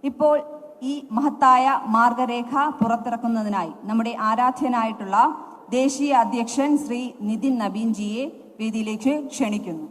ഇപ്പോൾ ഈ മഹത്തായ മാർഗരേഖ പുറത്തിറക്കുന്നതിനായി നമ്മുടെ ആരാധ്യനായിട്ടുള്ള ദേശീയ അധ്യക്ഷൻ ശ്രീ നിതിൻ നബീൻജിയെ വേദിയിലേക്ക് ക്ഷണിക്കുന്നു.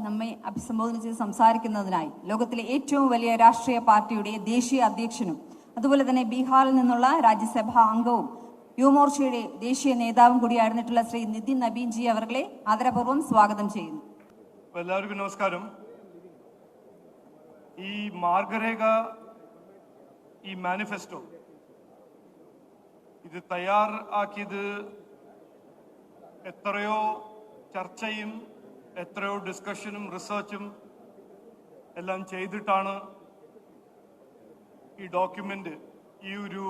നമ്മെ അഭിസംബോധന ചെയ്ത് സംസാരിക്കുന്നതിനായി ലോകത്തിലെ ഏറ്റവും വലിയ രാഷ്ട്രീയ പാർട്ടിയുടെ ദേശീയ അധ്യക്ഷനും അതുപോലെ തന്നെ ബീഹാറിൽ നിന്നുള്ള രാജ്യസഭാ അംഗവും യുവമോർച്ചയുടെ ദേശീയ നേതാവും കൂടിയായിരുന്നിട്ടുള്ള ശ്രീ നിതിൻ നബീൻജി അവരെ ആദരപൂർവ്വം സ്വാഗതം ചെയ്യുന്നു. എല്ലാവർക്കും നമസ്കാരം. ഈ മാർഗരേഖ, ഈ മാനിഫെസ്റ്റോ ഇത് തയ്യാറാക്കിയത് എത്രയോ ചർച്ചയും എത്രയോ ഡിസ്കഷനും റിസർച്ചും എല്ലാം ചെയ്തിട്ടാണ് ഈ ഡോക്യുമെന്റ്, ഈ ഒരു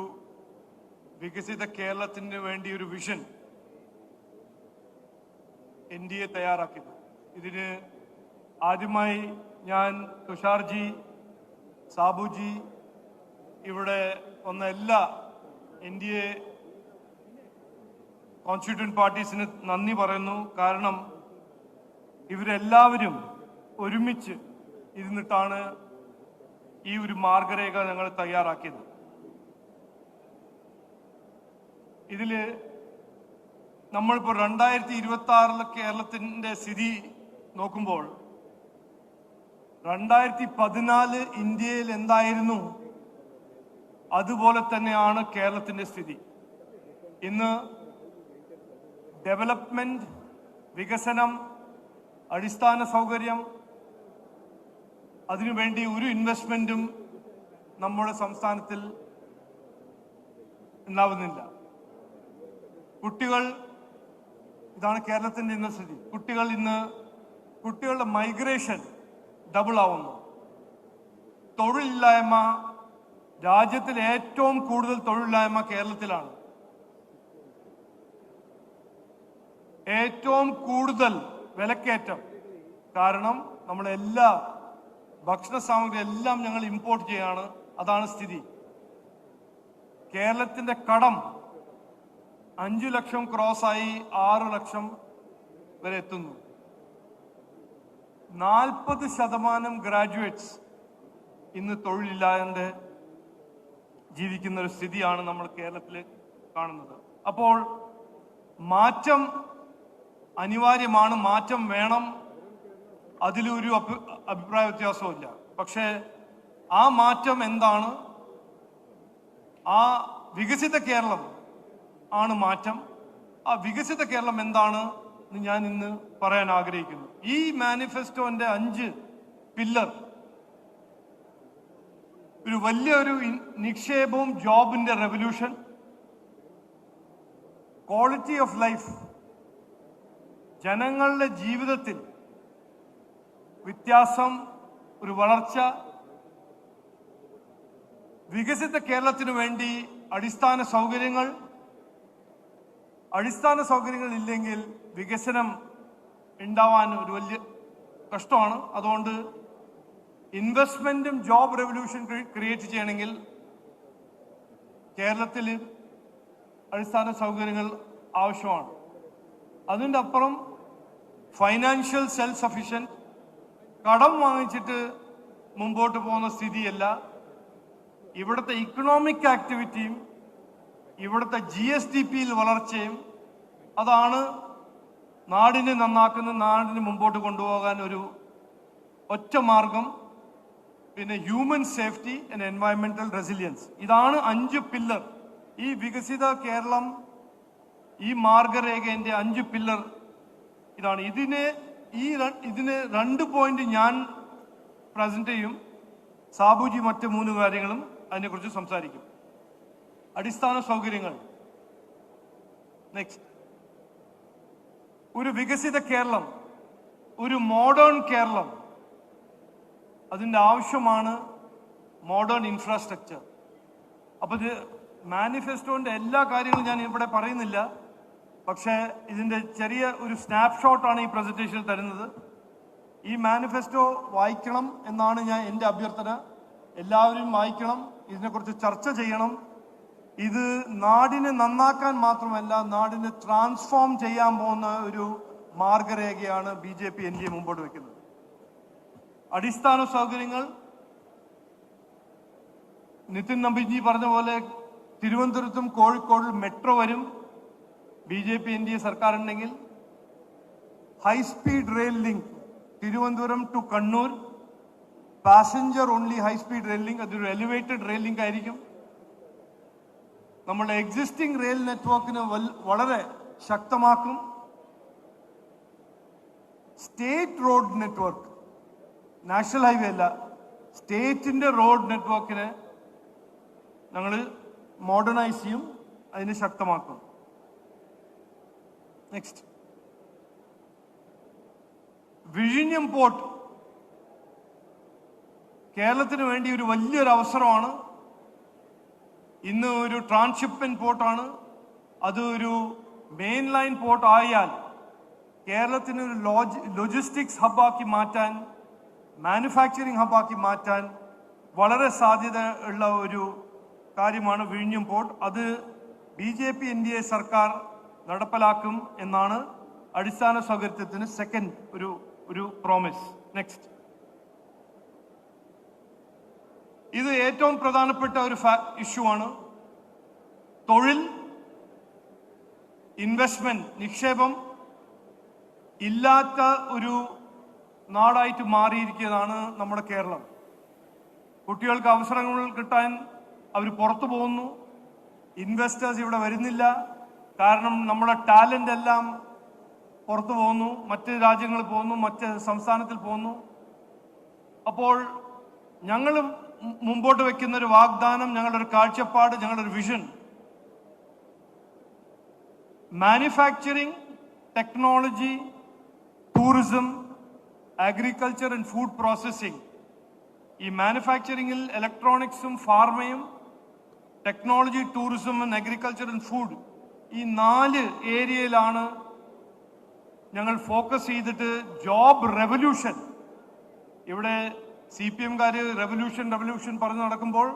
വികസിത കേരളത്തിന് വേണ്ടി ഒരു വിഷൻ NDA തയ്യാറാക്കിയത്. ഇതിന് ആദ്യമായി ഞാൻ തുഷാർജി, സാബുജി, ഇവിടെ വന്ന എല്ലാ NDA കോൺസ്റ്റിറ്റ്യൂവന്റ് പാർട്ടീസിന് നന്ദി പറയുന്നു. കാരണം ഇവരെല്ലാവരും ഒരുമിച്ച് ഇരുന്നിട്ടാണ് ഈ ഒരു മാർഗരേഖ ഞങ്ങൾ തയ്യാറാക്കിയത്. ഇതില് നമ്മളിപ്പോൾ 2026 കേരളത്തിന്റെ സ്ഥിതി നോക്കുമ്പോൾ 2014 ഇന്ത്യയിൽ എന്തായിരുന്നു അതുപോലെ തന്നെയാണ് കേരളത്തിന്റെ സ്ഥിതി. ഇന്ന് ഡെവലപ്മെന്റ്, വികസനം, അടിസ്ഥാന സൗകര്യം, അതിനുവേണ്ടി ഒരു ഇൻവെസ്റ്റ്മെന്റും നമ്മുടെ സംസ്ഥാനത്തിൽ ഉണ്ടാവുന്നില്ല. കുട്ടികൾ, ഇതാണ് കേരളത്തിന്റെ ഇന്ന സ്ഥിതി. കുട്ടികളുടെ മൈഗ്രേഷൻ ഡബിൾ ആവുന്നു. തൊഴിലില്ലായ്മ, രാജ്യത്തിൽ ഏറ്റവും കൂടുതൽ തൊഴിലില്ലായ്മ കേരളത്തിലാണ്. ഏറ്റവും കൂടുതൽ വിലക്കയറ്റം. കാരണം നമ്മളെല്ലാ ഭക്ഷണ സാമഗ്രി എല്ലാം ഞങ്ങൾ ഇമ്പോർട്ട് ചെയ്യാണ്. അതാണ് സ്ഥിതി. കേരളത്തിന്റെ കടം 5 ലക്ഷം ക്രോസായി 6 ലക്ഷം വരെ എത്തുന്നു. 40% ഗ്രാജുവേറ്റ്സ് ഇന്ന് തൊഴിലില്ലാതെ ജീവിക്കുന്ന ഒരു സ്ഥിതിയാണ് നമ്മൾ കേരളത്തിൽ കാണുന്നത്. അപ്പോൾ മാറ്റം അനിവാര്യമാണ്, മാറ്റം വേണം, അതിലൊരു അഭിപ്രായ വ്യത്യാസമില്ല. പക്ഷേ ആ മാറ്റം എന്താണ്? ആ വികസിത കേരളം ആണ് മാറ്റം. ആ വികസിത കേരളം എന്താണ് എന്ന് ഞാൻ ഇന്ന് പറയാൻ ആഗ്രഹിക്കുന്നു. ഈ മാനിഫെസ്റ്റോന്റെ 5 പില്ലർ, ഒരു വലിയൊരു നിക്ഷേപവും, ജോബിന്റെ റെവല്യൂഷൻ, ക്വാളിറ്റി ഓഫ് ലൈഫ്, ജനങ്ങളുടെ ജീവിതത്തിൽ വ്യത്യാസം, ഒരു വളർച്ച, വികസിത കേരളത്തിനു വേണ്ടി അടിസ്ഥാന സൗകര്യങ്ങൾ ഇല്ലെങ്കിൽ വികസനം ഉണ്ടാവാൻ ഒരു വലിയ കഷ്ടമാണ്. അതുകൊണ്ട് ഇൻവെസ്റ്റ്മെന്റും ജോബ് റെവല്യൂഷൻ ക്രിയേറ്റ് ചെയ്യണമെങ്കിൽ കേരളത്തിൽ അടിസ്ഥാന സൗകര്യങ്ങൾ ആവശ്യമാണ്. അതിൻ്റെ അപ്പുറം ഫൈനാൻഷ്യൽ സെൽഫ് സഫിഷ്യൻറ്റ്, കടം വാങ്ങിച്ചിട്ട് മുമ്പോട്ട് പോകുന്ന സ്ഥിതിയല്ല. ഇവിടുത്തെ ഇക്കണോമിക് ആക്ടിവിറ്റിയും ഇവിടുത്തെ GSDPയിൽ വളർച്ചയും അതാണ് നാടിനെ നന്നാക്കുന്ന, നാടിന് മുമ്പോട്ട് കൊണ്ടുപോകാൻ ഒരു ഒറ്റ മാർഗം. പിന്നെ human safety and environmental resilience. ഇതാണ് 5 പില്ലർ. ഈ വികസിത കേരളം, ഈ മാർഗരേഖന്റെ 5 പില്ലർ ഇതാണ്. ഇതിന് 2 പോയിന്റ് ഞാൻ പ്രസന്റ് ചെയ്യും. സാബുജി മറ്റ് 3 കാര്യങ്ങളും അതിനെക്കുറിച്ച് സംസാരിക്കും. അടിസ്ഥാന സൗകര്യങ്ങൾ. നെക്സ്റ്റ്, ഒരു വികസിത കേരളം, ഒരു മോഡേൺ കേരളം, അതിൻ്റെ ആവശ്യമാണ് മോഡേൺ ഇൻഫ്രാസ്ട്രക്ചർ. അപ്പോൾ ഇത് മാനിഫെസ്റ്റോന്റെ എല്ലാ കാര്യങ്ങളും ഞാൻ ഇവിടെ പറയുന്നില്ല, പക്ഷേ ഇതിൻ്റെ ചെറിയ ഒരു സ്നാപ്ഷോട്ടാണ് ഈ പ്രസന്റേഷനിൽ തരുന്നത്. ഈ മാനിഫെസ്റ്റോ വായിക്കണം എന്നാണ് എൻ്റെ അഭ്യർത്ഥന. എല്ലാവരും വായിക്കണം, ഇതിനെക്കുറിച്ച് ചർച്ച ചെയ്യണം. ഇത് നാടിനെ നന്നാക്കാൻ മാത്രമല്ല, നാടിനെ ട്രാൻസ്ഫോം ചെയ്യാൻ പോകുന്ന ഒരു മാർഗരേഖയാണ് BJP NDA മുമ്പോട്ട് വയ്ക്കുന്നത്. അടിസ്ഥാന സൗകര്യങ്ങൾ, നിതിൻ നമ്പീജി പറഞ്ഞ പോലെ തിരുവനന്തപുരത്തും കോഴിക്കോടും മെട്രോ വരും BJP NDA സർക്കാർ ഉണ്ടെങ്കിൽ. High speed rail link Thiruvananthapuram to Kannur, passenger only high speed rail link, അതൊരു എലിവേറ്റഡ് റെയിൽ ലിങ്ക് ആയിരിക്കും. നമ്മുടെ എക്സിസ്റ്റിംഗ് റെയിൽ നെറ്റ്വർക്കിനെ വളരെ ശക്തമാക്കും. State road network, national highway അല്ല, സ്റ്റേറ്റിന്റെ റോഡ് നെറ്റ്വർക്കിനെ ഞങ്ങൾ മോഡേണൈസ് ചെയ്യും, അതിനെ ശക്തമാക്കും. നെക്സ്റ്റ്, വിഴിഞ്ഞം പോർട്ട് കേരളത്തിന് വേണ്ടി ഒരു വലിയൊരു അവസരമാണ്. ഇന്ന് ഒരു ട്രാൻസ്ഷിപ്മെന്റ് പോർട്ടാണ്. അത് ഒരു മെയിൻ ലൈൻ പോർട്ട് ആയാൽ കേരളത്തിന് ഒരു ലോജിസ്റ്റിക്സ് ഹബ്ബാക്കി മാറ്റാൻ, മാനുഫാക്ചറിങ് ഹബ്ബാക്കി മാറ്റാൻ വളരെ സാധ്യത ഉള്ള ഒരു കാര്യമാണ് വിഴിഞ്ഞം പോർട്ട്. അത് BJP NDA സർക്കാർ നടപ്പിലാക്കും എന്നാണ് അടിസ്ഥാന സൗകര്യത്തിന് സെക്കൻഡ് ഒരു പ്രോമിസ്. നെക്സ്റ്റ്, ഇത് ഏറ്റവും പ്രധാനപ്പെട്ട ഒരു ഇഷ്യൂ ആണ്. തൊഴിൽ, ഇൻവെസ്റ്റ്മെന്റ്, നിക്ഷേപം ഇല്ലാത്ത ഒരു നാടായിട്ട് മാറിയിരിക്കുന്നതാണ് നമ്മുടെ കേരളം. കുട്ടികൾക്ക് അവസരങ്ങൾ കിട്ടാൻ അവർ പുറത്തു പോകുന്നു. ഇൻവെസ്റ്റേഴ്സ് ഇവിടെ വരുന്നില്ല. കാരണം നമ്മുടെ ടാലന്റ് എല്ലാം പുറത്തു പോകുന്നു, മറ്റ് രാജ്യങ്ങളിൽ പോകുന്നു, മറ്റ് സംസ്ഥാനത്തിൽ പോകുന്നു. അപ്പോൾ ഞങ്ങൾ മുമ്പോട്ട് വെക്കുന്ന ഒരു വാഗ്ദാനം, ഞങ്ങളുടെ ഒരു കാഴ്ചപ്പാട്, ഞങ്ങളുടെ ഒരു vision, manufacturing, technology, tourism, agriculture and food processing. ഈ മാനുഫാക്ചറിങ്ങിൽ ഇലക്ട്രോണിക്സും ഫാർമയും, technology, tourism and agriculture and food, ഈ 4 ഏരിയയിലാണ് ഞങ്ങൾ ഫോക്കസ് ചെയ്തിട്ട് ജോബ് റെവല്യൂഷൻ. ഇവിടെ CPM-കാര് റെവല്യൂഷൻ പറഞ്ഞു നടക്കുമ്പോൾ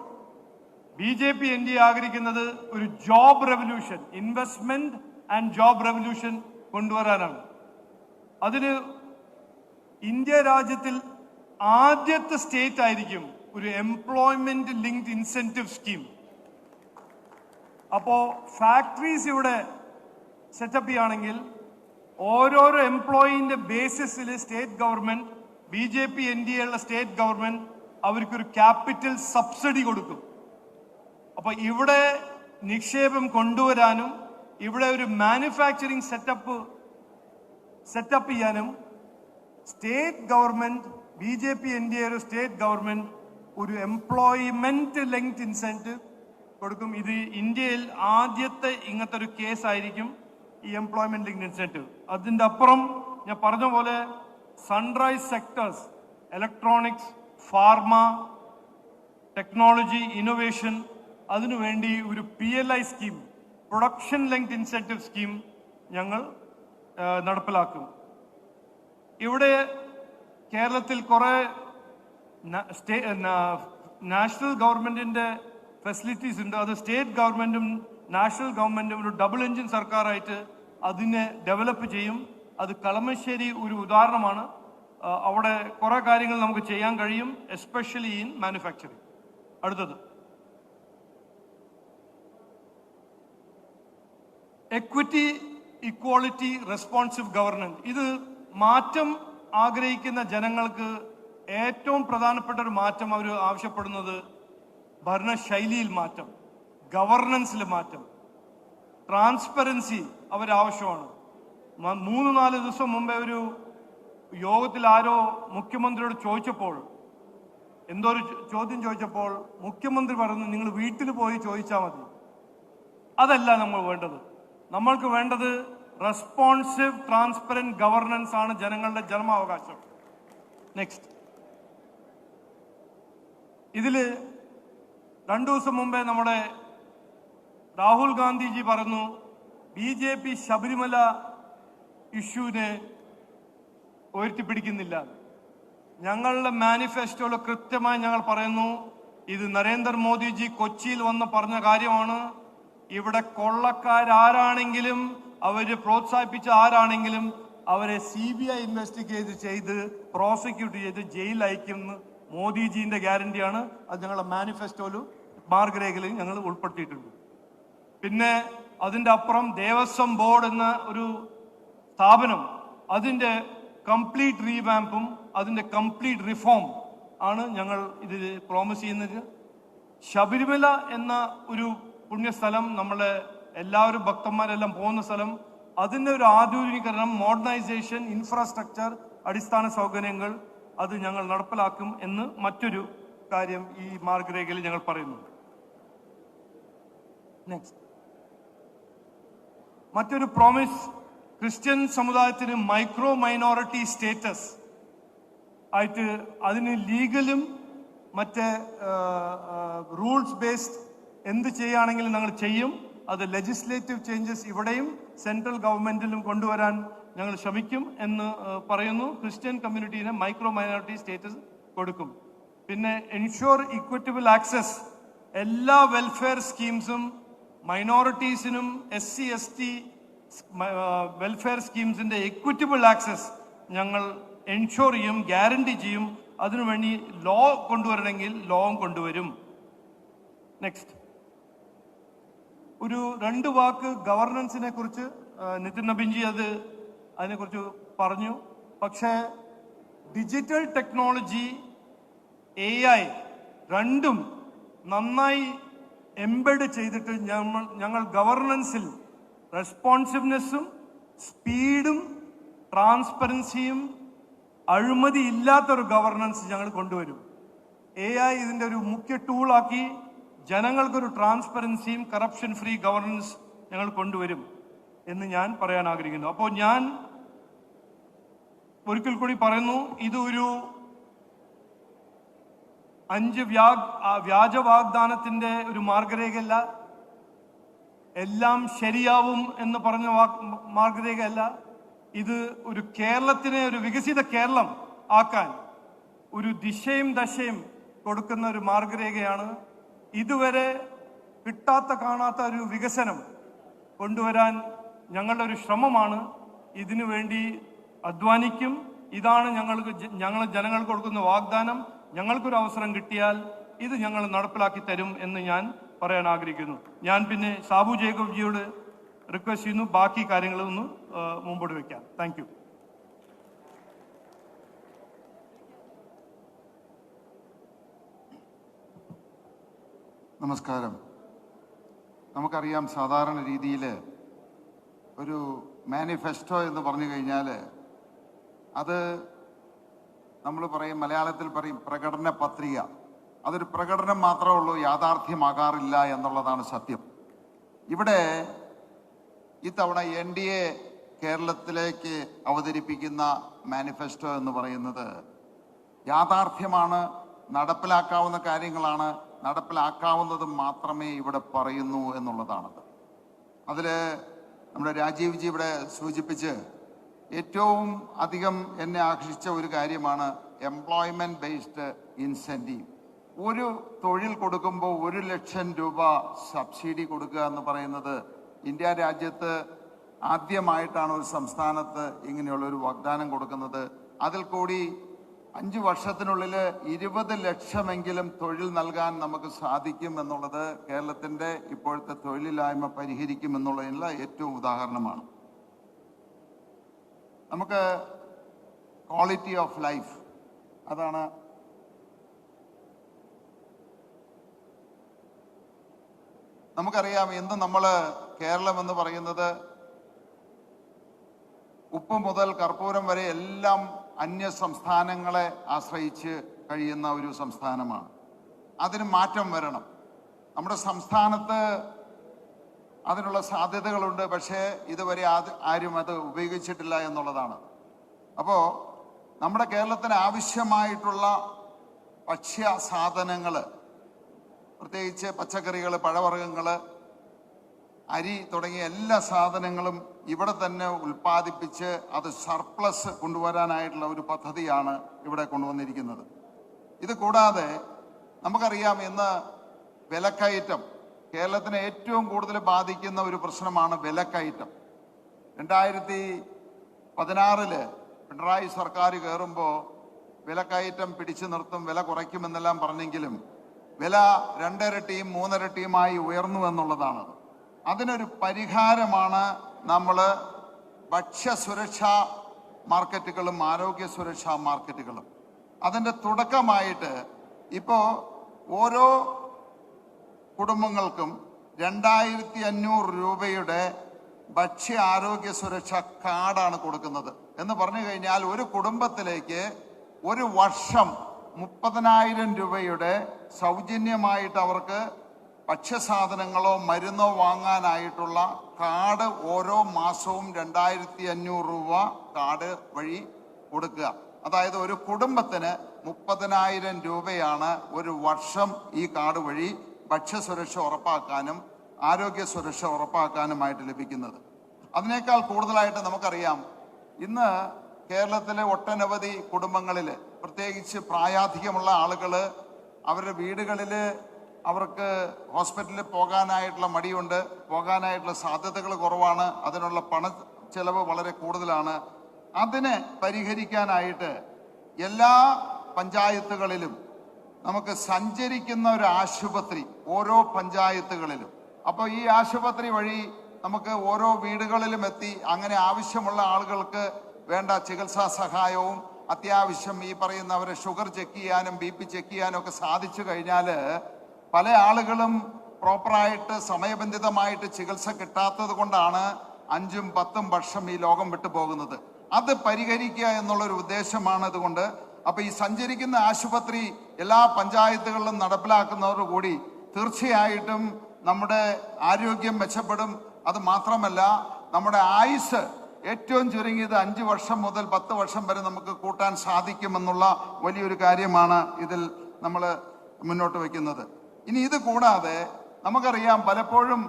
BJP NDA ആഗ്രഹിക്കുന്നത് ഒരു job revolution, investment and job revolution കൊണ്ടുവരാനാണ്. അതിന് ഇന്ത്യ രാജ്യത്തിൽ ആദ്യത്തെ സ്റ്റേറ്റ് ആയിരിക്കും ഒരു എംപ്ലോയ്മെന്റ് ലിങ്ക്ഡ് ഇൻസെന്റീവ് സ്കീം. അപ്പോ ഫാക്ടറീസ് ഇവിടെ സെറ്റപ്പ് ചെയ്യുകയാണെങ്കിൽ ഓരോരോ എംപ്ലോയിന്റെ ബേസിസിൽ സ്റ്റേറ്റ് ഗവൺമെന്റ്, BJP NDA ഉള്ള സ്റ്റേറ്റ് ഗവൺമെന്റ് അവർക്കൊരു ക്യാപിറ്റൽ സബ്സിഡി കൊടുക്കും. അപ്പൊ ഇവിടെ നിക്ഷേപം കൊണ്ടുവരാനും ഇവിടെ ഒരു മാനുഫാക്ചറിങ് സെറ്റപ്പ് ചെയ്യാനും സ്റ്റേറ്റ് ഗവൺമെന്റ്, BJP NDA ഒരു സ്റ്റേറ്റ് ഗവൺമെന്റ് ഒരു എംപ്ലോയ്മെന്റ് ലിങ്ക്ഡ് ഇൻസെന്റീവ് കൊടുക്കും. ഇത് ഇന്ത്യയിൽ ആദ്യത്തെ ഇങ്ങനത്തെ ഒരു കേസ് ആയിരിക്കും ഈ എംപ്ലോയ്മെന്റ് ലിങ്ക്ഡ് ഇൻസെന്റീവ്. അതിൻ്റെ അപ്പുറം ഞാൻ പറഞ്ഞ പോലെ sunrise sectors, electronics, pharma, technology, innovation, അതിനുവേണ്ടി ഒരു PLI scheme, production linked incentive scheme ഞങ്ങൾ നടപ്പിലാക്കും. ഇവിടെ കേരളത്തിൽ കുറെ നാഷണൽ ഗവൺമെന്റിന്റെ ഫെസിലിറ്റീസ് ഉണ്ട്. അത് സ്റ്റേറ്റ് ഗവൺമെന്റും നാഷണൽ ഗവൺമെന്റും ഒരു ഡബിൾ എഞ്ചിൻ സർക്കാരായിട്ട് അതിനെ ഡെവലപ്പ് ചെയ്യും. അത് കളമശ്ശേരി ഒരു ഉദാഹരണമാണ്. അവിടെ കുറെ കാര്യങ്ങൾ നമുക്ക് ചെയ്യാൻ കഴിയും, എസ്പെഷ്യലി ഇൻ മാനുഫാക്ചറിങ്. അടുത്തത് എക്വിറ്റി, ഇക്വാളിറ്റി, റെസ്പോൺസീവ് ഗവർണൻസ്. ഇത് മാറ്റം ആഗ്രഹിക്കുന്ന ജനങ്ങൾക്ക് ഏറ്റവും പ്രധാനപ്പെട്ട ഒരു മാറ്റം അവർ ആവശ്യപ്പെടുന്നത് ഭരണശൈലിയിൽ മാറ്റം, ഗവർണൻസിൽ മാറ്റം, ട്രാൻസ്പെറൻസി അവരാവശ്യമാണ്. 3-4 ദിവസം മുമ്പേ ഒരു യോഗത്തിൽ ആരോ മുഖ്യമന്ത്രിയോട് ചോദിച്ചപ്പോൾ, എന്തോ ഒരു ചോദ്യം ചോദിച്ചപ്പോൾ മുഖ്യമന്ത്രി പറഞ്ഞു, നിങ്ങൾ വീട്ടിൽ പോയി ചോദിച്ചാൽ മതി. അതല്ല നമ്മൾ വേണ്ടത്. നമ്മൾക്ക് വേണ്ടത് റെസ്പോൺസീവ് ട്രാൻസ്പെറന്റ് ഗവർണൻസ് ആണ്, ജനങ്ങളുടെ ജന്മാവകാശം. നെക്സ്റ്റ്, ഇതില് 2 ദിവസം മുമ്പേ നമ്മുടെ രാഹുൽ ഗാന്ധിജി പറഞ്ഞു BJP ശബരിമല ഇഷ്യൂവിനെ ഉയർത്തിപ്പിടിക്കുന്നില്ല. ഞങ്ങളുടെ മാനിഫെസ്റ്റോയിൽ കൃത്യമായി ഞങ്ങൾ പറയുന്നു, ഇത് നരേന്ദ്രമോദിജി കൊച്ചിയിൽ വന്ന് പറഞ്ഞ കാര്യമാണ്. ഇവിടെ കൊള്ളക്കാരാരാണെങ്കിലും അവര് പ്രോത്സാഹിപ്പിച്ച ആരാണെങ്കിലും അവരെ CBI ഇൻവെസ്റ്റിഗേറ്റ് ചെയ്ത് പ്രോസിക്യൂട്ട് ചെയ്ത് ജയിലിൽ അയക്കുമെന്ന് മോദിജിന്റെ ഗ്യാരണ്ടിയാണ്. അത് ഞങ്ങളുടെ മാനിഫെസ്റ്റോയിലും മാർഗരേഖയിലും ഞങ്ങൾ ഉൾപ്പെടുത്തിയിട്ടുണ്ട്. പിന്നെ അതിൻ്റെ അപ്പുറം ദേവസ്വം ബോർഡ് എന്ന ഒരു സ്ഥാപനം, അതിൻ്റെ കംപ്ലീറ്റ് റീവാമ്പും അതിൻ്റെ കംപ്ലീറ്റ് റിഫോം ആണ് ഞങ്ങൾ ഇതിൽ പ്രോമിസ് ചെയ്യുന്നത്. ശബരിമല എന്ന ഒരു പുണ്യസ്ഥലം, നമ്മളെ എല്ലാവരും ഭക്തന്മാരെല്ലാം പോകുന്ന സ്ഥലം, അതിൻ്റെ ഒരു ആധുനികരണം, മോഡേണൈസേഷൻ, ഇൻഫ്രാസ്ട്രക്ചർ, അടിസ്ഥാന സൗകര്യങ്ങൾ അത് ഞങ്ങൾ നടപ്പിലാക്കും എന്ന് മറ്റൊരു കാര്യം ഈ മാർഗരേഖയിൽ ഞങ്ങൾ പറയുന്നു. നെക്സ്റ്റ്, മറ്റൊരു പ്രോമിസ്, ക്രിസ്ത്യൻ സമുദായത്തിന് മൈക്രോ മൈനോറിറ്റി സ്റ്റേറ്റസ് ആയിട്ട് അതിന് ലീഗലും മറ്റേ റൂൾസ് ബേസ്ഡ് എന്ത് ചെയ്യുകയാണെങ്കിലും ഞങ്ങൾ ചെയ്യും. അത് ലെജിസ്ലേറ്റീവ് ചേഞ്ചസ് ഇവിടെയും സെൻട്രൽ ഗവൺമെന്റിലും കൊണ്ടുവരാൻ ഞങ്ങൾ ശ്രമിക്കും എന്ന് പറയുന്നു. ക്രിസ്ത്യൻ കമ്മ്യൂണിറ്റീനെ മൈക്രോ മൈനോറിറ്റി സ്റ്റേറ്റസ് കൊടുക്കും. പിന്നെ എൻഷുർ ഇക്വിറ്റബിൾ ആക്സസ്, എല്ലാ welfare സ്കീംസും മൈനോറിറ്റീസിനും SC/ST welfare സ്കീംസിന്റെ equitable access ഞങ്ങൾ എൻഷുർ ചെയ്യും, ഗ്യാരണ്ടി ചെയ്യും. അതിനുവേണ്ടി ലോ കൊണ്ടുവരണമെങ്കിൽ ലോയും കൊണ്ടുവരും. നെക്സ്റ്റ്, ഒരു 2 വാക്ക് ഗവർണൻസിനെ കുറിച്ച് നിതിൻ നബീൻജി അതിനെക്കുറിച്ച് പറഞ്ഞു. പക്ഷേ ഡിജിറ്റൽ ടെക്നോളജി, AI രണ്ടും നന്നായി എംബെഡ് ചെയ്തിട്ട് ഞങ്ങൾ ഗവർണൻസിൽ റെസ്പോൺസിവ്നെസ്സും സ്പീഡും ട്രാൻസ്പെറൻസിയും അഴിമതി ഇല്ലാത്തൊരു ഗവർണൻസ് ഞങ്ങൾ കൊണ്ടുവരും. AI ഇതിൻ്റെ ഒരു മുഖ്യ ടൂളാക്കി ജനങ്ങൾക്കൊരു ട്രാൻസ്പെറൻസിയും കറപ്ഷൻ ഫ്രീ ഗവർണൻസ് ഞങ്ങൾ കൊണ്ടുവരും എന്ന് ഞാൻ പറയാൻ ആഗ്രഹിക്കുന്നു. അപ്പോൾ ഞാൻ ഒരിക്കൽ കൂടി പറയുന്നു, ഇതൊരു 5 വ്യാജ വാഗ്ദാനത്തിന്റെ ഒരു മാർഗരേഖയല്ല, എല്ലാം ശരിയാവും എന്ന് പറഞ്ഞ മാർഗരേഖയല്ല. ഇത് ഒരു കേരളത്തിനെ ഒരു വികസിത കേരളം ആക്കാൻ ഒരു ദിശയും ദശയും കൊടുക്കുന്ന ഒരു മാർഗരേഖയാണ്. ഇതുവരെ കിട്ടാത്ത കാണാത്ത ഒരു വികസനം കൊണ്ടുവരാൻ ഞങ്ങളുടെ ഒരു ശ്രമമാണ്. ഇതിനു വേണ്ടി അധ്വാനിക്കും. ഇതാണ് ഞങ്ങൾ ജനങ്ങൾക്ക് കൊടുക്കുന്ന വാഗ്ദാനം. ഞങ്ങൾക്കൊരു അവസരം കിട്ടിയാൽ ഇത് ഞങ്ങൾ നടപ്പിലാക്കി തരും എന്ന് ഞാൻ പറയാൻ ആഗ്രഹിക്കുന്നു. ഞാൻ പിന്നെ സാബു ജേക്കബ് ജിയോട് റിക്വസ്റ്റ് ചെയ്യുന്നു, ബാക്കി കാര്യങ്ങളൊന്ന് മുമ്പോട്ട് വയ്ക്കാം. Thank you. നമസ്കാരം. നമുക്കറിയാം, സാധാരണ രീതിയിൽ ഒരു മാനിഫെസ്റ്റോ എന്ന് പറഞ്ഞു കഴിഞ്ഞാൽ അത് നമ്മൾ പറയും, മലയാളത്തിൽ പറയും പ്രകടന പത്രിക. അതൊരു പ്രകടനം മാത്രമേ ഉള്ളൂ, യാഥാർത്ഥ്യമാകാറില്ല എന്നുള്ളതാണ് സത്യം. ഇവിടെ ഇത്തവണ NDA കേരളത്തിലേക്ക് അവതരിപ്പിക്കുന്ന മാനിഫെസ്റ്റോ എന്ന് പറയുന്നത് യാഥാർത്ഥ്യമാണ്, നടപ്പിലാക്കാവുന്ന കാര്യങ്ങളാണ്, നടപ്പിലാക്കാവുന്നത് മാത്രമേ ഇവിടെ പറയുന്നു എന്നുള്ളതാണത്. അതിൽ നമ്മുടെ രാജീവ് ജി ഇവിടെ സൂചിപ്പിച്ച് ഏറ്റവും അധികം എന്നെ ആകർഷിച്ച ഒരു കാര്യമാണ് എംപ്ലോയ്മെന്റ് ബേസ്ഡ് ഇൻസെൻറ്റീവ്. ഒരു തൊഴിൽ കൊടുക്കുമ്പോൾ 1 ലക്ഷം രൂപ സബ്സിഡി കൊടുക്കുക എന്ന് പറയുന്നത് ഇന്ത്യ രാജ്യത്ത് ആദ്യമായിട്ടാണ് ഒരു സംസ്ഥാനത്ത് ഇങ്ങനെയുള്ളൊരു വാഗ്ദാനം കൊടുക്കുന്നത്. അതിൽ കൂടി 5 വർഷത്തിനുള്ളിൽ 20 ലക്ഷമെങ്കിലും തൊഴിൽ നൽകാൻ നമുക്ക് സാധിക്കും എന്നുള്ളത് കേരളത്തിൻ്റെ ഇപ്പോഴത്തെ തൊഴിലില്ലായ്മ പരിഹരിക്കുമെന്നുള്ളതിനുള്ള ഏറ്റവും ഉദാഹരണമാണ്. നമുക്ക് ക്വാളിറ്റി ഓഫ് ലൈഫ്, അതാണ് നമുക്കറിയാം. ഇന്ന് നമ്മൾ കേരളം എന്ന് പറയുന്നത് ഉപ്പ് മുതൽ കർപ്പൂരം വരെ എല്ലാം അന്യ സംസ്ഥാനങ്ങളെ ആശ്രയിച്ച് കഴിയുന്ന ഒരു സംസ്ഥാനമാണ്. അതിന് മാറ്റം വരണം. നമ്മുടെ സംസ്ഥാനത്ത് അതിനുള്ള സാധ്യതകളുണ്ട്, പക്ഷേ ഇതുവരെ ആരും അത് ഉപയോഗിച്ചിട്ടില്ല എന്നുള്ളതാണ്. അപ്പോൾ നമ്മുടെ കേരളത്തിന് ആവശ്യമായിട്ടുള്ള ഭക്ഷ്യ സാധനങ്ങൾ, പ്രത്യേകിച്ച് പച്ചക്കറികൾ, പഴവർഗ്ഗങ്ങൾ, അരി തുടങ്ങിയ എല്ലാ സാധനങ്ങളും ഇവിടെ തന്നെ ഉൽപ്പാദിപ്പിച്ച് അത് സർപ്ലസ് കൊണ്ടുവരാനായിട്ടുള്ള ഒരു പദ്ധതിയാണ് ഇവിടെ കൊണ്ടുവന്നിരിക്കുന്നത്. ഇത് കൂടാതെ നമുക്കറിയാം, ഇന്ന് വിലക്കയറ്റം കേരളത്തിനെ ഏറ്റവും കൂടുതൽ ബാധിക്കുന്ന ഒരു പ്രശ്നമാണ് വിലക്കയറ്റം. 2016 പിണറായി സർക്കാർ കയറുമ്പോൾ വിലക്കയറ്റം പിടിച്ചു നിർത്തും, വില കുറയ്ക്കുമെന്നെല്ലാം പറഞ്ഞെങ്കിലും വില 2 ഇരട്ടിയും 3 ഇരട്ടിയുമായി ഉയർന്നു എന്നുള്ളതാണ്. അതിനൊരു പരിഹാരമാണ് നമ്മൾ ഭക്ഷ്യസുരക്ഷാ മാർക്കറ്റുകളും ആരോഗ്യ സുരക്ഷാ മാർക്കറ്റുകളും. അതിൻ്റെ തുടക്കമായിട്ട് ഇപ്പോൾ ഓരോ കുടുംബങ്ങൾക്കും 2500 രൂപയുടെ ഭക്ഷ്യ ആരോഗ്യ സുരക്ഷാ കാർഡാണ് കൊടുക്കുന്നത്. എന്ന് പറഞ്ഞു കഴിഞ്ഞാൽ ഒരു കുടുംബത്തിലേക്ക് ഒരു വർഷം 30,000 രൂപയുടെ സൗജന്യമായിട്ട് അവർക്ക് ഭക്ഷ്യസാധനങ്ങളോ മരുന്നോ വാങ്ങാനായിട്ടുള്ള കാർഡ് ഓരോ മാസവും 2500 രൂപ കാർഡ് വഴി കൊടുക്കുക. അതായത് ഒരു കുടുംബത്തിന് 30,000 രൂപയാണ് ഒരു വർഷം ഈ കാർഡ് വഴി ഭക്ഷ്യസുരക്ഷ ഉറപ്പാക്കാനും ആരോഗ്യ സുരക്ഷ ഉറപ്പാക്കാനുമായിട്ട് ലഭിക്കുന്നത്. അതിനേക്കാൾ കൂടുതലായിട്ട് നമുക്കറിയാം, ഇന്ന് കേരളത്തിലെ ഒട്ടനവധി കുടുംബങ്ങളിൽ, പ്രത്യേകിച്ച് പ്രായാധികമുള്ള ആളുകൾ, അവരുടെ വീടുകളിൽ അവർക്ക് ഹോസ്പിറ്റലിൽ പോകാനായിട്ടുള്ള മടിയുണ്ട്, പോകാനായിട്ടുള്ള സാധ്യതകൾ കുറവാണ്, അതിനുള്ള പണ ചെലവ് വളരെ കൂടുതലാണ്. അതിനെ പരിഹരിക്കാനായിട്ട് എല്ലാ പഞ്ചായത്തുകളിലും നമുക്ക് സഞ്ചരിക്കുന്ന ഒരു ആശുപത്രി ഓരോ പഞ്ചായത്തുകളിലും. അപ്പോൾ ഈ ആശുപത്രി വഴി നമുക്ക് ഓരോ വീടുകളിലും എത്തി അങ്ങനെ ആവശ്യമുള്ള ആളുകൾക്ക് വേണ്ട ചികിത്സാ സഹായവും അത്യാവശ്യം ഈ പറയുന്നവരെ ഷുഗർ ചെക്ക് ചെയ്യാനും BP ചെക്ക് ചെയ്യാനും ഒക്കെ സാധിച്ചു കഴിഞ്ഞാൽ പല ആളുകളും പ്രോപ്പറായിട്ട് സമയബന്ധിതമായിട്ട് ചികിത്സ കിട്ടാത്തത് കൊണ്ടാണ് 5ഉം 10ഉം വർഷം ഈ ലോകം വിട്ടു പോകുന്നത്. അത് പരിഹരിക്കുക എന്നുള്ളൊരു ഉദ്ദേശമാണ് അതുകൊണ്ട്. അപ്പോൾ ഈ സഞ്ചരിക്കുന്ന ആശുപത്രി എല്ലാ പഞ്ചായത്തുകളിലും നടപ്പിലാക്കുന്നതോടുകൂടി തീർച്ചയായിട്ടും നമ്മുടെ ആരോഗ്യം മെച്ചപ്പെടും. അത് മാത്രമല്ല, നമ്മുടെ ആയുസ് ഏറ്റവും ചുരുങ്ങിയത് 5 വർഷം മുതൽ 10 വർഷം വരെ നമുക്ക് കൂട്ടാൻ സാധിക്കുമെന്നുള്ള വലിയൊരു കാര്യമാണ് ഇതിൽ നമ്മൾ മുന്നോട്ട് വയ്ക്കുന്നത്. ഇനി ഇത് കൂടാതെ നമുക്കറിയാം, പലപ്പോഴും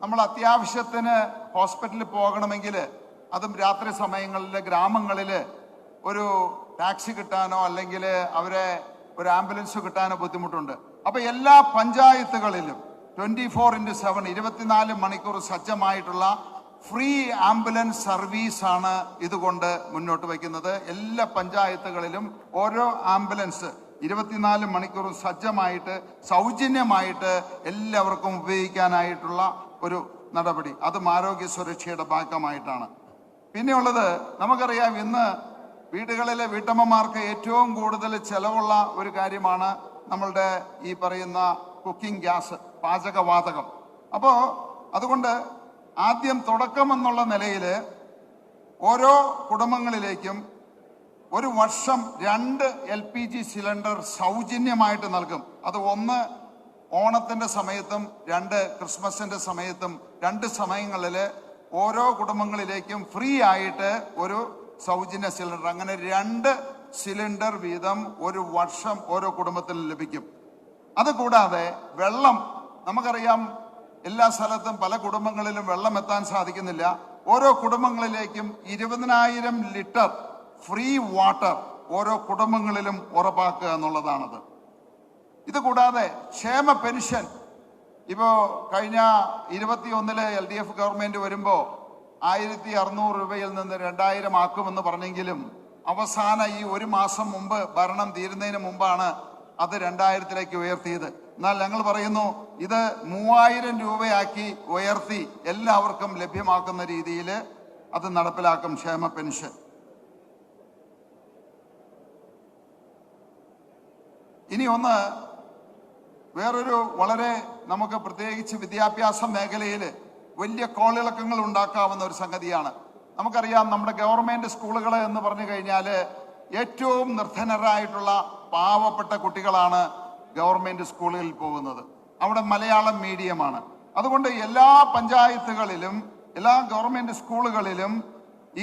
നമ്മൾ അത്യാവശ്യത്തിന് ഹോസ്പിറ്റലിൽ പോകണമെങ്കിൽ, അതും രാത്രി സമയങ്ങളിൽ ഗ്രാമങ്ങളിൽ ഒരു ടാക്സി കിട്ടാനോ അല്ലെങ്കിൽ അവരെ ഒരു ആംബുലൻസ് കിട്ടാനോ ബുദ്ധിമുട്ടുണ്ട്. അപ്പോൾ എല്ലാ പഞ്ചായത്തുകളിലും 24/7 24 മണിക്കൂർ സജ്ജമായിട്ടുള്ള ഫ്രീ ആംബുലൻസ് സർവീസാണ് ഇതുകൊണ്ട് മുന്നോട്ട് വയ്ക്കുന്നത്. എല്ലാ പഞ്ചായത്തുകളിലും ഓരോ ആംബുലൻസ് 24 മണിക്കൂർ സജ്ജമായിട്ട് സൗജന്യമായിട്ട് എല്ലാവർക്കും ഉപയോഗിക്കാനായിട്ടുള്ള ഒരു നടപടി, അതും ആരോഗ്യ സുരക്ഷയുടെ ഭാഗമായിട്ടാണ്. പിന്നെയുള്ളത് നമുക്കറിയാം, ഇന്ന് വീടുകളിലെ വീട്ടമ്മമാർക്ക് ഏറ്റവും കൂടുതൽ ചെലവുള്ള ഒരു കാര്യമാണ് നമ്മളുടെ ഈ പറയുന്ന കുക്കിംഗ് ഗ്യാസ്, പാചകവാതകം. അപ്പോൾ അതുകൊണ്ട് ആദ്യം തുടക്കം എന്നുള്ള നിലയിൽ ഓരോ കുടുംബങ്ങളിലേക്കും ഒരു വർഷം 2 LPG സിലിണ്ടർ സൗജന്യമായിട്ട് നൽകും. അത് 1 ഓണത്തിൻ്റെ സമയത്തും 2 ക്രിസ്മസിൻ്റെ സമയത്തും 2 സമയങ്ങളിൽ ഓരോ കുടുംബങ്ങളിലേക്കും ഫ്രീ ആയിട്ട് ഒരു സൗജന്യ സിലിണ്ടർ, അങ്ങനെ 2 സിലിണ്ടർ വീതം ഒരു വർഷം ഓരോ കുടുംബത്തിലും ലഭിക്കും. അതുകൂടാതെ വെള്ളം, നമുക്കറിയാം എല്ലാ സ്ഥലത്തും പല കുടുംബങ്ങളിലും വെള്ളം എത്താൻ സാധിക്കുന്നില്ല. ഓരോ കുടുംബങ്ങളിലേക്കും 20,000 ലിറ്റർ ഫ്രീ വാട്ടർ ഓരോ കുടുംബങ്ങളിലും ഉറപ്പാക്കുക എന്നുള്ളതാണത്. ഇത് കൂടാതെ ക്ഷേമ പെൻഷൻ ഇപ്പോൾ കഴിഞ്ഞ 21 LDF ഗവൺമെന്റ് വരുമ്പോൾ 1600 രൂപയിൽ നിന്ന് 2000 ആക്കുമെന്ന് പറഞ്ഞെങ്കിലും അവസാന ഈ ഒരു മാസം മുമ്പ് ഭരണം തീരുന്നതിന് മുമ്പാണ് അത് 2000-ലേക്ക് ഉയർത്തിയത്. എന്നാൽ ഞങ്ങൾ പറയുന്നു ഇത് 3000 രൂപയാക്കി ഉയർത്തി എല്ലാവർക്കും ലഭ്യമാക്കുന്ന രീതിയിൽ അത് നടപ്പിലാക്കും ക്ഷേമ പെൻഷൻ. ഇനി ഒന്ന് വേറൊരു വളരെ നമുക്ക് പ്രത്യേകിച്ച് വിദ്യാഭ്യാസ മേഖലയിൽ വലിയ കോളിളക്കങ്ങൾ ഉണ്ടാക്കാവുന്ന ഒരു സംഗതിയാണ്. നമുക്കറിയാം നമ്മുടെ ഗവൺമെന്റ് സ്കൂളുകൾ എന്ന് പറഞ്ഞു കഴിഞ്ഞാൽ ഏറ്റവും നിർധനരായിട്ടുള്ള പാവപ്പെട്ട കുട്ടികളാണ് ഗവൺമെന്റ് സ്കൂളുകളിൽ പോകുന്നത്. അവിടെ മലയാളം മീഡിയമാണ്. അതുകൊണ്ട് എല്ലാ പഞ്ചായത്തുകളിലും എല്ലാ ഗവൺമെന്റ് സ്കൂളുകളിലും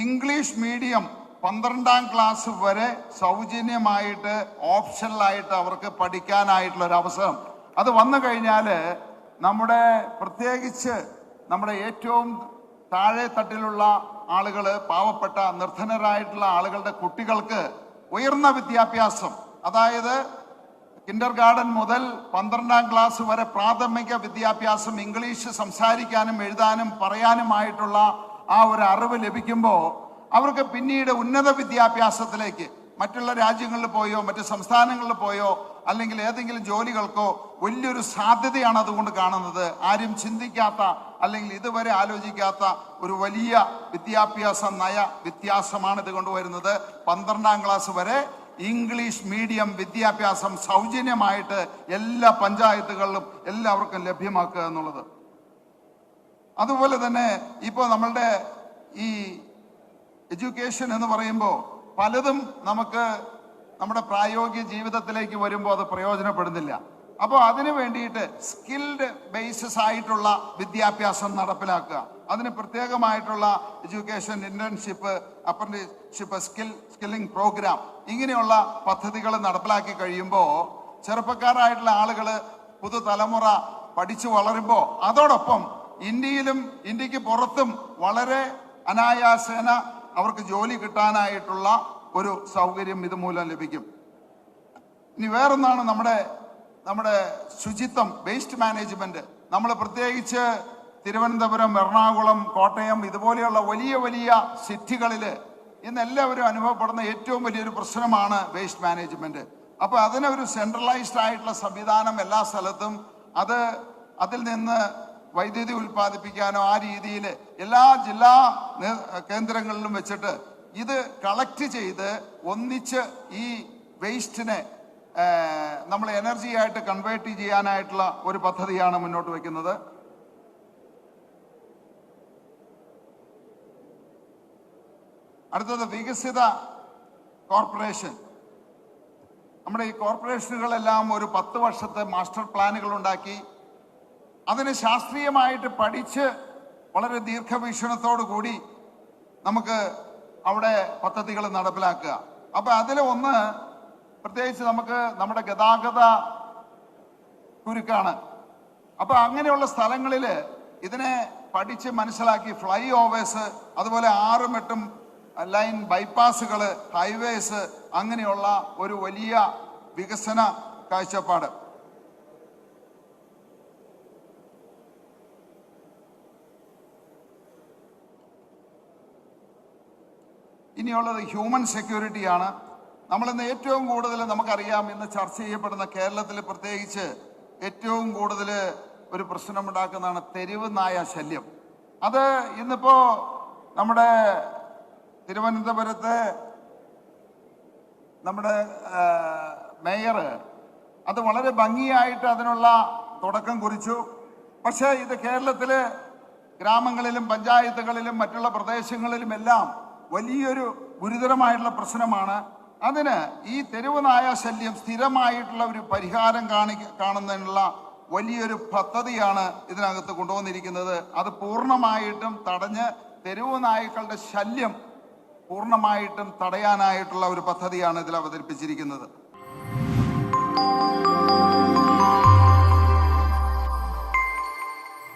ഇംഗ്ലീഷ് മീഡിയം 12ാം ക്ലാസ് വരെ സൗജന്യമായിട്ട് ഓപ്ഷണലായിട്ട് അവർക്ക് പഠിക്കാനായിട്ടുള്ള ഒരു അവസരം അത് വന്നു കഴിഞ്ഞാൽ നമ്മുടെ പ്രത്യേകിച്ച് നമ്മുടെ ഏറ്റവും താഴെ തട്ടിലുള്ള ആളുകൾ, പാവപ്പെട്ട നിർധനരായിട്ടുള്ള ആളുകളുടെ കുട്ടികൾക്ക് ഉയർന്ന വിദ്യാഭ്യാസം, അതായത് കിൻഡർ ഗാർഡൻ മുതൽ 12ാം ക്ലാസ് വരെ പ്രാഥമിക വിദ്യാഭ്യാസം ഇംഗ്ലീഷ് സംസാരിക്കാനും എഴുതാനും പറയാനുമായിട്ടുള്ള ആ ഒരു അറിവ് ലഭിക്കുമ്പോൾ അവർക്ക് പിന്നീട് ഉന്നത വിദ്യാഭ്യാസത്തിലേക്ക് മറ്റുള്ള രാജ്യങ്ങളിൽ പോയോ മറ്റു സംസ്ഥാനങ്ങളിൽ പോയോ അല്ലെങ്കിൽ ഏതെങ്കിലും ജോലികൾക്കോ വലിയൊരു സാധ്യതയാണ് അതുകൊണ്ട് കാണുന്നത്. ആരും ചിന്തിക്കാത്ത അല്ലെങ്കിൽ ഇതുവരെ ആലോചിക്കാത്ത ഒരു വലിയ വിദ്യാഭ്യാസ നയ വ്യത്യാസമാണ് ഇത് കൊണ്ടുവരുന്നത്. 12ാം ക്ലാസ് വരെ ഇംഗ്ലീഷ് മീഡിയം വിദ്യാഭ്യാസം സൗജന്യമായിട്ട് എല്ലാ പഞ്ചായത്തുകളിലും എല്ലാവർക്കും ലഭ്യമാക്കുക എന്നുള്ളത്. അതുപോലെ തന്നെ ഇപ്പോൾ നമ്മളുടെ ഈ എഡ്യൂക്കേഷൻ എന്ന് പറയുമ്പോൾ പലതും നമുക്ക് നമ്മുടെ പ്രായോഗിക ജീവിതത്തിലേക്ക് വരുമ്പോൾ അത് പ്രയോജനപ്പെടുന്നില്ല. അപ്പോൾ അതിനു വേണ്ടിയിട്ട് സ്കിൽഡ് ബേസിസ് ആയിട്ടുള്ള വിദ്യാഭ്യാസം നടപ്പിലാക്കുക, അതിന് പ്രത്യേകമായിട്ടുള്ള education, internship, apprenticeship, skilling programme ഇങ്ങനെയുള്ള പദ്ധതികൾ നടപ്പിലാക്കി കഴിയുമ്പോൾ ചെറുപ്പക്കാരായിട്ടുള്ള ആളുകൾ പുതുതലമുറ പഠിച്ചു വളരുമ്പോൾ അതോടൊപ്പം ഇന്ത്യക്ക് പുറത്തും വളരെ അനായാസേന അവർക്ക് ജോലി കിട്ടാനായിട്ടുള്ള ഒരു സൗകര്യം ഇതുമൂലം ലഭിക്കും. ഇനി വേറൊന്നാണ് നമ്മുടെ ശുചിത്വം, വേസ്റ്റ് മാനേജ്മെന്റ്. നമ്മൾ പ്രത്യേകിച്ച് തിരുവനന്തപുരം, എറണാകുളം, കോട്ടയം ഇതുപോലെയുള്ള വലിയ വലിയ സിറ്റികളിൽ ഇന്ന് എല്ലാവരും അനുഭവപ്പെടുന്ന ഏറ്റവും വലിയൊരു പ്രശ്നമാണ് വേസ്റ്റ് മാനേജ്മെന്റ്. അപ്പോൾ അതിനൊരു സെൻട്രലൈസ്ഡ് ആയിട്ടുള്ള സംവിധാനം എല്ലാ സ്ഥലത്തും അതിൽ നിന്ന് വൈദ്യുതി ഉൽപ്പാദിപ്പിക്കാനോ ആ രീതിയിൽ എല്ലാ ജില്ലാ കേന്ദ്രങ്ങളിലും വെച്ചിട്ട് ഇത് കളക്ട് ചെയ്ത് ഒന്നിച്ച് ഈ വേസ്റ്റിനെ നമ്മൾ എനർജി ആയിട്ട് കൺവേർട്ട് ചെയ്യാനായിട്ടുള്ള ഒരു പദ്ധതിയാണ് മുന്നോട്ട് വയ്ക്കുന്നത്. അടുത്തത് വികസിത കോർപ്പറേഷൻ. നമ്മുടെ ഈ കോർപ്പറേഷനുകളെല്ലാം ഒരു 10 വർഷത്തെ മാസ്റ്റർ പ്ലാനുകൾ ഉണ്ടാക്കി അതിന് ശാസ്ത്രീയമായിട്ട് പഠിച്ച് വളരെ ദീർഘവീക്ഷണത്തോടു കൂടി നമുക്ക് അവിടെ പദ്ധതികൾ നടപ്പിലാക്കുക. അപ്പൊ അതിൽ ഒന്ന് പ്രത്യേകിച്ച് നമുക്ക് നമ്മുടെ ഗതാഗത കുരുക്കാണ്. അപ്പൊ അങ്ങനെയുള്ള സ്ഥലങ്ങളിൽ ഇതിനെ പഠിച്ച് മനസ്സിലാക്കി ഫ്ലൈ ഓവേഴ്സ്, അതുപോലെ 6ഉം 8ഉം ലൈൻ ബൈപ്പാസുകൾ, ഹൈവേസ്, അങ്ങനെയുള്ള ഒരു വലിയ വികസന കാഴ്ചപ്പാട്. ഇനിയുള്ളത് ഹ്യൂമൻ സെക്യൂരിറ്റിയാണ്. നമ്മളിന്ന് ഏറ്റവും കൂടുതൽ നമുക്കറിയാം, ഇന്ന് ചർച്ച ചെയ്യപ്പെടുന്ന കേരളത്തിൽ പ്രത്യേകിച്ച് ഏറ്റവും കൂടുതൽ ഒരു പ്രശ്നമുണ്ടാക്കുന്നതാണ് തെരുവ് നായ ശല്യം. അത് ഇന്നിപ്പോ നമ്മുടെ തിരുവനന്തപുരത്തെ നമ്മുടെ മേയർ അത് വളരെ ഭംഗിയായിട്ട് അതിനുള്ള തുടക്കം കുറിച്ചു. പക്ഷേ ഇത് കേരളത്തിലെ ഗ്രാമങ്ങളിലും പഞ്ചായത്തുകളിലും മറ്റുള്ള പ്രദേശങ്ങളിലുമെല്ലാം വലിയൊരു ഗുരുതരമായിട്ടുള്ള പ്രശ്നമാണ്. അതിന് ഈ തെരുവ് നായ ശല്യം സ്ഥിരമായിട്ടുള്ള ഒരു പരിഹാരം കാണുന്നതിനുള്ള വലിയൊരു പദ്ധതിയാണ് ഇതിനകത്ത് കൊണ്ടുവന്നിരിക്കുന്നത്. അത് പൂർണ്ണമായിട്ടും തടഞ്ഞ് തെരുവ് നായ്ക്കളുടെ ശല്യം പൂർണ്ണമായിട്ടും തടയാനായിട്ടുള്ള ഒരു പദ്ധതിയാണ് ഇതിൽ അവതരിപ്പിച്ചിരിക്കുന്നത്.